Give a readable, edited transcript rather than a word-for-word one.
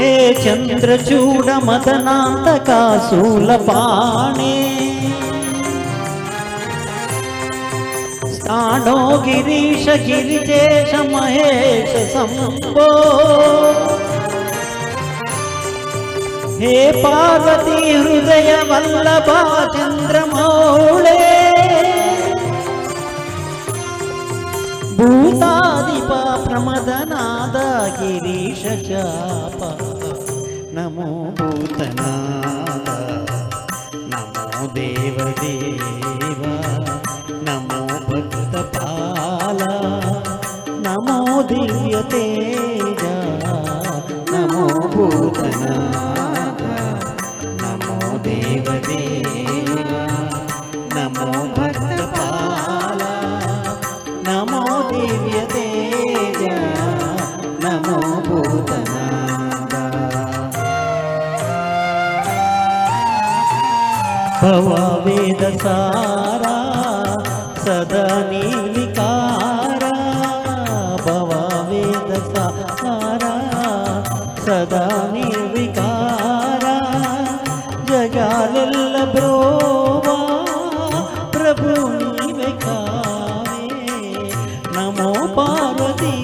हे चंद्रचूड मदनांतका शूलपाणे स्थाणो गिरीश गिरिजेश महेश शंभो हे पार्वती हृदय वल्लभा चंद्रमौळे भूतादिपा प्रमदनाद गिरीश चाप नमो भूतनाद नमो देवदेवा नमो भक्तपाला नमो दिव्य तेजा नमो भूतनाद नमो देवदेवा नमो भक्तपाला नमो दिव्य तेजा नमो भूतनाद भववेद सारा सदा निर्विकारा भववेद सारा सदा निर्विकारा जगालेल्ल ब्रोवा प्रभु नीवे कावे नमो पार्वती